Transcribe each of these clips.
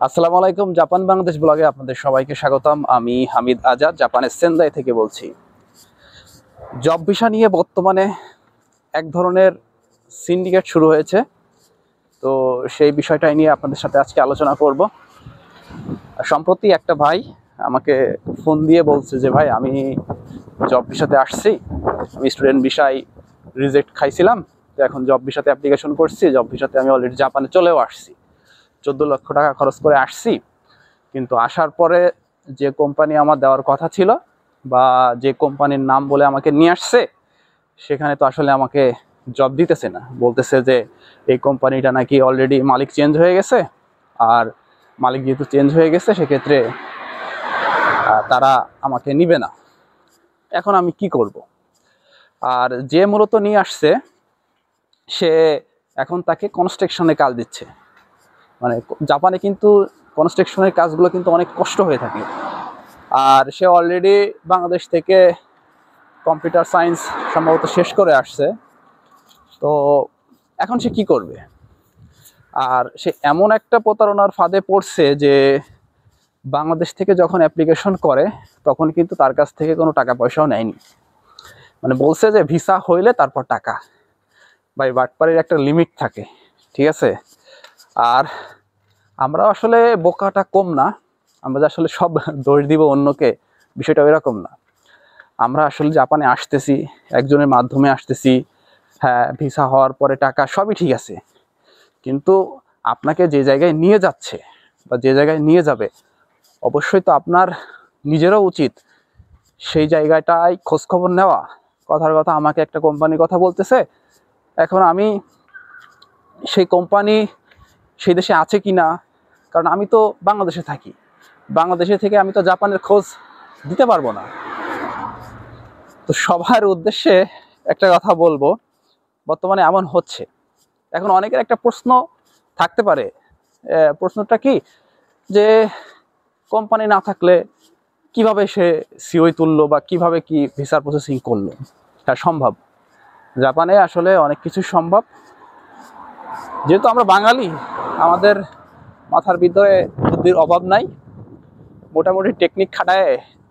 আসসালামু আলাইকুম। জাপান বাংলাদেশ ব্লগে আপনাদের সবাইকে স্বাগতম। আমি হামিদ আজাদ জাপানের সেন্দাই থেকে বলছি। জব ভিসা নিয়ে বর্তমানে এক ধরনের সিন্ডিকেট শুরু হয়েছে, তো সেই বিষয়টাই নিয়ে আপনাদের সাথে আজকে আলোচনা করব। সম্প্রতি একটা ভাই আমাকে ফোন দিয়ে বলছে যে ভাই, আমি জব ভিসাতে আসছি, আমি স্টুডেন্ট ভিসায় রিজেক্ট খাইছিলাম, তো এখন জব ভিসাতে অ্যাপ্লিকেশন করছি, জব ভিসাতে আমি অলরেডি জাপানে চলেও আসছি, 14 লক্ষ টাকা খরচ করে আসছি। কিন্তু আসার পরে যে কোম্পানি আমার দেওয়ার কথা ছিল বা যে কোম্পানির নাম বলে আমাকে নিয়ে আসছে, সেখানে তো আসলে আমাকে জব দিতেছে না। বলতেছে যে এই কোম্পানিটা নাকি অলরেডি মালিক চেঞ্জ হয়ে গেছে, আর মালিক যেহেতু চেঞ্জ হয়ে গেছে সেক্ষেত্রে তারা আমাকে নিবে না। এখন আমি কি করব? আর যে মূলত নিয়ে আসছে সে এখন তাকে কনস্ট্রাকশনে কাজ দিচ্ছে। মানে জাপানে কিন্তু কনস্ট্রাকশনের কাজগুলো কিন্তু অনেক কষ্ট হয়ে থাকে, আর সে অলরেডি বাংলাদেশ থেকে কম্পিউটার সায়েন্স সম্ভবত শেষ করে আসছে। তো এখন সে কি করবে? আর সে এমন একটা প্রতারণার ফাঁদে পড়ছে যে বাংলাদেশ থেকে যখন অ্যাপ্লিকেশন করে তখন কিন্তু তার কাছ থেকে কোনো টাকা পয়সাও নেয়নি। মানে বলছে যে ভিসা হইলে তারপর টাকা। ভাই, বাটপাড়ির একটা লিমিট থাকে, ঠিক আছে? আর আমরা আসলে বোকাটা কম না, আমরা যে আসলে সব দোষ দিব অন্যকে, বিষয়টা এরকম না। আমরা আসলে জাপানে আসতেছি, একজনের মাধ্যমে আসতেছি, হ্যাঁ ভিসা হওয়ার পরে টাকা সবই ঠিক আছে, কিন্তু আপনাকে যে জায়গায় নিয়ে যাচ্ছে বা যে জায়গায় নিয়ে যাবে অবশ্যই তো আপনার নিজেরও উচিত সেই জায়গাটায় খোঁজখবর নেওয়া। কথার কথা আমাকে একটা কোম্পানির কথা বলতেছে, এখন আমি সেই কোম্পানি সেই দেশে আছে কি না, কারণ আমি তো বাংলাদেশে থাকি, বাংলাদেশে থেকে আমি তো জাপানের খোঁজ দিতে পারবো না। তো সবার উদ্দেশ্যে একটা কথা বলবো, বর্তমানে এমন হচ্ছে। এখন অনেকের একটা প্রশ্ন থাকতে পারে, প্রশ্নটা কি, যে কোম্পানি না থাকলে কিভাবে সে সিওই তুললো বা কিভাবে কি ভিসার প্রসেসিং করলো? হ্যাঁ, সম্ভব। জাপানে আসলে অনেক কিছু সম্ভব। যেহেতু আমরা বাঙালি, আমাদের মাথার ভিতরে বুদ্ধির অভাব নাই, মোটামুটি টেকনিক খাটায়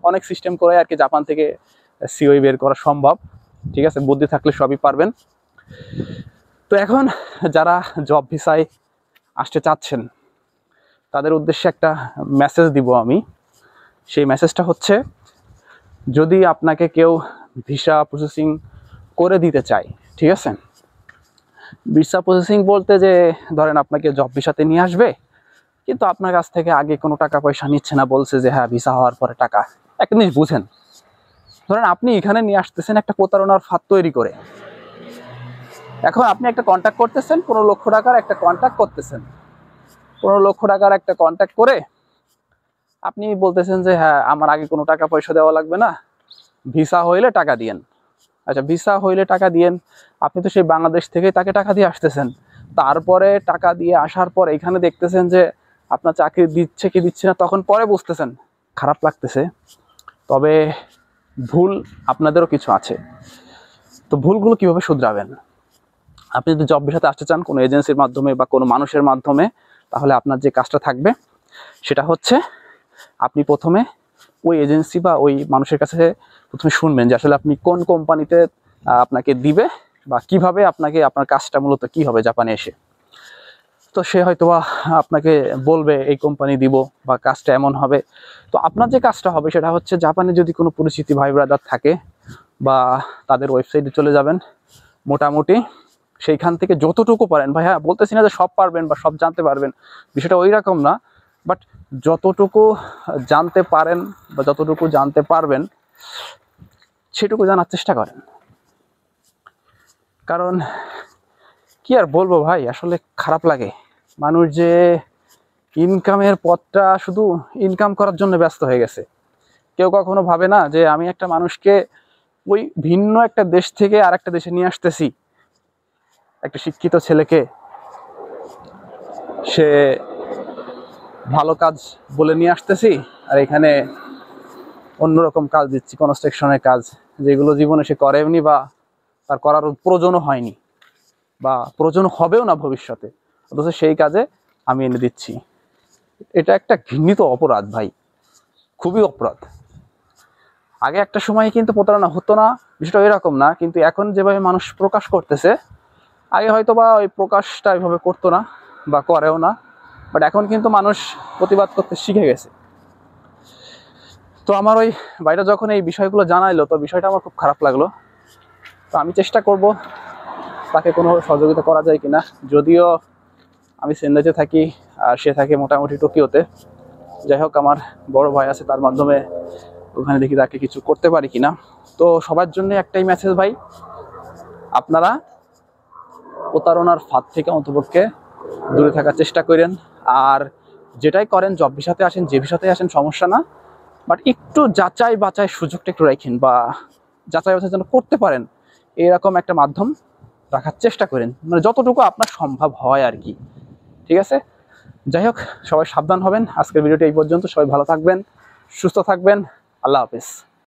অনেক সিস্টেম করে আর কি জাপান থেকে সিওই বের করা সম্ভব। ঠিক আছে, বুদ্ধি থাকলে সবই পারবেন। তো এখন যারা জব ভিসায় আসতে চাচ্ছেন তাদের উদ্দেশ্যে একটা মেসেজ দিব আমি। সেই মেসেজটা হচ্ছে, যদি আপনাকে কেউ ভিসা প্রসেসিং করে দিতে চায়, ঠিক আছে, ভিসা প্রসেসিং বলতে যে ধরেন আপনাকে জব ভিসাতে নিয়ে আসবে, কিন্তু আপনার কাছ থেকে আগে কোনো টাকা পয়সা নিচ্ছে না, বলছে যে হ্যাঁ ভিসা হওয়ার পরে টাকা। একটা জিনিস বুঝেন, ধরেন আপনি এখানে নিয়ে আসতেছেন একটা প্রতারণার ফাঁদ তৈরি করে। এখন আপনি একটা কন্ট্যাক্ট করতেছেন, 15 লক্ষ টাকার একটা কন্ট্যাক্ট করতেছেন, 15 লক্ষ টাকার একটা কন্ট্যাক্ট করে আপনি বলতেছেন যে হ্যাঁ আমার আগে কোনো টাকা পয়সা দেওয়া লাগবে না, ভিসা হইলে টাকা দিয়েন। আচ্ছা, ভিসা হইলে টাকা দিয়েন, আপনি তো সেই বাংলাদেশ থেকে তাকে টাকা দিয়ে আসতেছেন, তারপরে টাকা দিয়ে আসার পর এখানে দেখতেছেন যে আপনার চাকরি দিচ্ছে কি দিচ্ছে না, তখন পরে বুঝতেছেন, খারাপ লাগতেছে। তবে ভুল আপনাদেরও কিছু আছে। তো ভুলগুলো কিভাবে শুধরাবেন? আপনি যদি জব ভিসাতে আসতে চান কোনো এজেন্সির মাধ্যমে বা কোনো মানুষের মাধ্যমে, তাহলে আপনার যে কাজটা থাকবে সেটা হচ্ছে, আপনি প্রথমে ওই এজেন্সি বা ওই মানুষের কাছে প্রথমে শুনবেন যে আসলে আপনি কোন কোম্পানিতে আপনাকে দিবে বা কিভাবে আপনাকে, আপনার কাজটা মূলত কি হবে জাপানে এসে। তো সে হয়তো আপনাকে বলবে এই কোম্পানি দিব বা কাজটা এমন হবে। তো আপনার যে কাজটা হবে সেটা হচ্ছে, জাপানে যদি কোনো পরিচিতি ভাই ব্রাদার থাকে বা তাদের ওয়েবসাইটে চলে যাবেন, মোটামুটি সেইখান থেকে যতটুকু পারেন, ভাই হ্যাঁ বলতেছি না যে সব পারবেন বা সব জানতে পারবেন, বিষয়টা ওই রকম না, বাট যতটুকু জানতে পারেন বা যতটুকু জানতে পারবেন সেটুকু জানার চেষ্টা করেন। কারণ কি আর বলবো ভাই, আসলে খারাপ লাগে মানুষ যে ইনকামের পথটা শুধু ইনকাম করার জন্য ব্যস্ত হয়ে গেছে। কেউ কখনো ভাবে না যে আমি একটা মানুষকে ওই ভিন্ন একটা দেশ থেকে আর একটা দেশে নিয়ে আসতেছি, একটা শিক্ষিত ছেলেকে, সে ভালো কাজ বলে নিয়ে আসতেছি, আর এখানে অন্যরকম কাজ দিচ্ছি, কনস্ট্রাকশনের কাজ, যেগুলো জীবনে সে করেনি বা তার করার প্রয়োজনও হয়নি বা প্রয়োজন হবেও না ভবিষ্যতে, অথচ সেই কাজে আমি এনে দিচ্ছি। এটা একটা ঘৃণিত অপরাধ ভাই, খুবই অপরাধ। আগে একটা সময় কিন্তু প্রতারণা হতো না, বিষয়টা এরকম না, কিন্তু এখন যেভাবে মানুষ প্রকাশ করতেছে, আগে হয়তো বা ওই প্রকাশটা এভাবে করতো না বা করেও না, বাট এখন কিন্তু মানুষ প্রতিবাদ করতে শিখে গেছে। তো আমার ওই ভাইটা যখন এই বিষয়গুলো জানাইলো, তো বিষয়টা আমার খুব খারাপ লাগলো। তো আমি চেষ্টা করব তাকে কোনোভাবে সহযোগিতা করা যায় কিনা। যদিও আমি সেন্দাইতে থাকি আর সে থাকে মোটামুটি টোকিওতে, যাই হোক আমার বড় ভাই আছে, তার মাধ্যমে ওখানে দেখি তাকে কিছু করতে পারি কিনা। তো সবার জন্য একটাই মেসেজ ভাই, আপনারা প্রতারণার ফাঁদ থেকে অন্তপক্ষে দূরে থাকার চেষ্টা করেন। আর যেটাই করেন, জব ভিসাতে আসেন, যে ভিসাতে আসেন, সমস্যা না, বাট একটু যাচাই বাছাই সুযোগটা একটু রাখেন, বা যাচাই বাছাই যেন করতে পারেন, এরকম একটা মাধ্যম রাখার চেষ্টা করেন, মানে যতটুকু আপনার সম্ভব হয় আর কি। ঠিক আছে, যাই হোক, সবাই সাবধান হবেন। আজকের ভিডিওটি এই পর্যন্ত। সবাই ভালো থাকবেন, সুস্থ থাকবেন। আল্লাহ হাফেজ।